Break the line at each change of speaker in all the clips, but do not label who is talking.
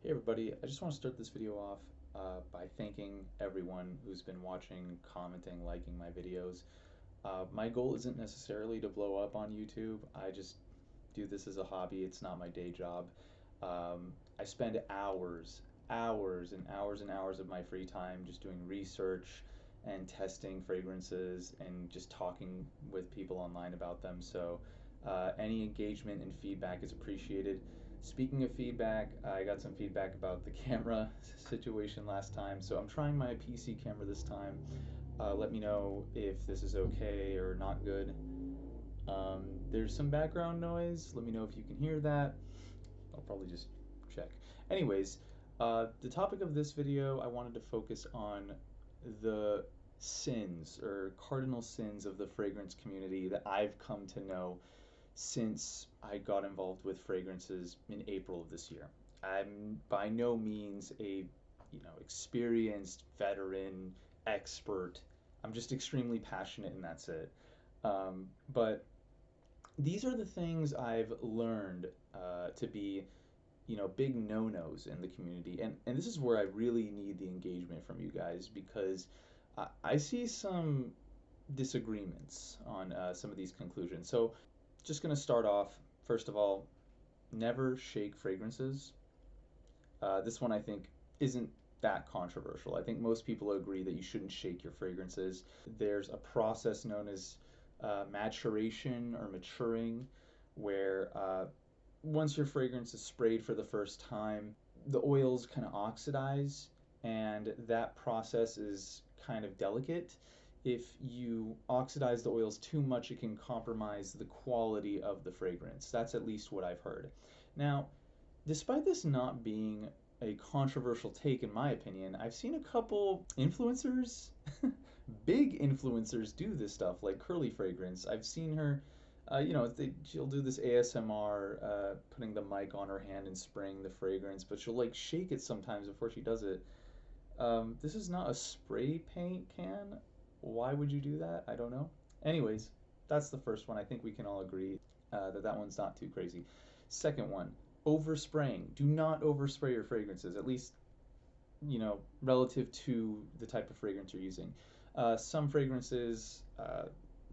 Hey everybody, I just want to start this video off by thanking everyone who's been watching, commenting, liking my videos. My goal isn't necessarily to blow up on YouTube. I just do this as a hobby. It's not my day job. I spend hours and hours and hours of my free time just doing research and testing fragrances and just talking with people online about them. So any engagement and feedback is appreciated. Speaking of feedback, I got some feedback about the camera situation last time, so I'm trying my PC camera this time. Let me know if this is okay or not good. There's some background noise. Let me know if you can hear that. I'll probably just check. Anyways, the topic of this video, I wanted to focus on the sins or cardinal sins of the fragrance community that I've come to know since I got involved with fragrances in April of this year. I'm by no means a, experienced veteran expert. I'm just extremely passionate and that's it. But these are the things I've learned to be, big no-nos in the community. And this is where I really need the engagement from you guys because I see some disagreements on some of these conclusions. So just going to start off, first of all, never shake fragrances. This one I think isn't that controversial. I think most people agree that you shouldn't shake your fragrances. There's a process known as maturation or maturing, where once your fragrance is sprayed for the first time, the oils kind of oxidize, and that process is kind of delicate. If you oxidize the oils too much, it can compromise the quality of the fragrance. That's at least what I've heard. Now, despite this not being a controversial take, in my opinion, I've seen a couple influencers, big influencers, do this stuff, like Curly Fragrance. I've seen her, she'll do this ASMR, putting the mic on her hand and spraying the fragrance, but she'll like shake it sometimes before she does it. This is not a spray paint can. Why would you do that? I don't know. Anyways, that's the first one. I think we can all agree that one's not too crazy. Second one, overspraying. Do not overspray your fragrances, at least, relative to the type of fragrance you're using. Some fragrances,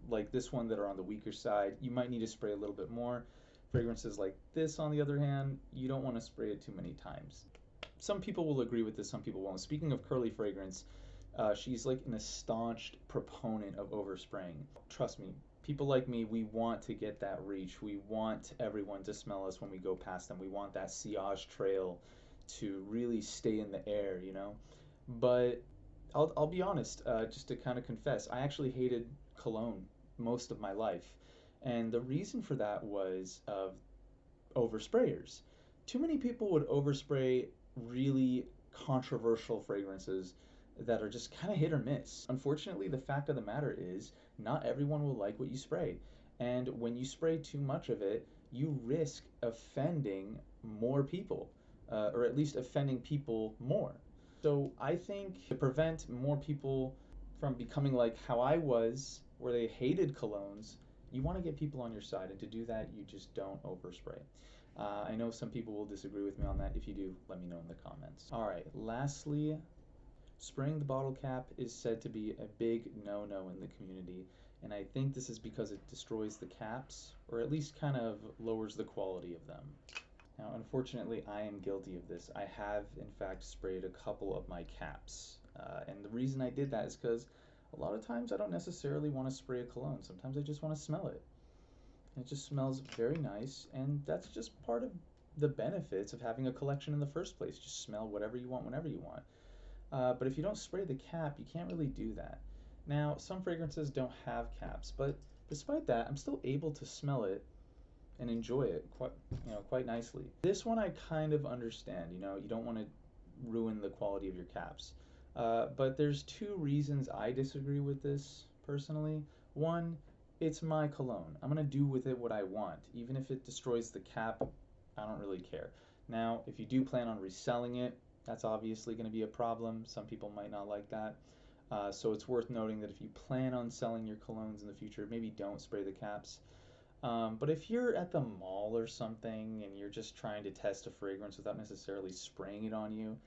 like this one, that are on the weaker side, you might need to spray a little bit more. Fragrances like this, on the other hand, you don't want to spray it too many times. Some people will agree with this, some people won't. Speaking of Curly Fragrance, she's like a staunch proponent of overspraying. Trust me, people like me, we want to get that reach. We want everyone to smell us when we go past them. We want that sillage trail to really stay in the air, But I'll be honest, just to kind of confess, I actually hated cologne most of my life. And the reason for that was of oversprayers. Too many people would overspray really controversial fragrances that are just kind of hit or miss. Unfortunately, the fact of the matter is, not everyone will like what you spray. And when you spray too much of it, you risk offending more people, or at least offending people more. So I think to prevent more people from becoming like how I was, where they hated colognes, you want to get people on your side. And to do that, you just don't overspray. I know some people will disagree with me on that. If you do, let me know in the comments. All right, lastly, spraying the bottle cap is said to be a big no-no in the community, and I think this is because it destroys the caps, or at least kind of lowers the quality of them. Now, unfortunately, I am guilty of this. I have, in fact, sprayed a couple of my caps, and the reason I did that is because a lot of times I don't necessarily want to spray a cologne. Sometimes I just want to smell it. It just smells very nice, and that's just part of the benefits of having a collection in the first place. Just smell whatever you want whenever you want. But if you don't spray the cap, you can't really do that. Now, some fragrances don't have caps, but despite that, I'm still able to smell it and enjoy it quite nicely. This one I kind of understand. You don't want to ruin the quality of your caps. But there's two reasons I disagree with this personally. One, it's my cologne. I'm going to do with it what I want. Even if it destroys the cap, I don't really care. Now, if you do plan on reselling it, that's obviously going to be a problem. Some people might not like that. So it's worth noting that if you plan on selling your colognes in the future, maybe don't spray the caps. But if you're at the mall or something and you're just trying to test a fragrance without necessarily spraying it on you,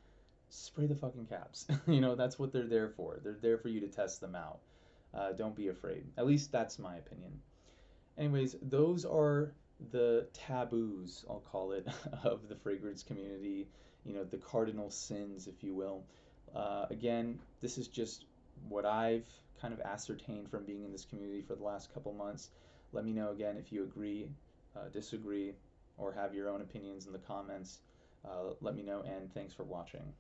spray the fucking caps. You know, that's what they're there for. They're there for you to test them out. Don't be afraid. At least that's my opinion. Anyways, those are the taboos, I'll call it, of the fragrance community. You know, the cardinal sins, if you will. Again, this is just what I've kind of ascertained from being in this community for the last couple months. Let me know again if you agree, disagree, or have your own opinions in the comments. Let me know, and thanks for watching.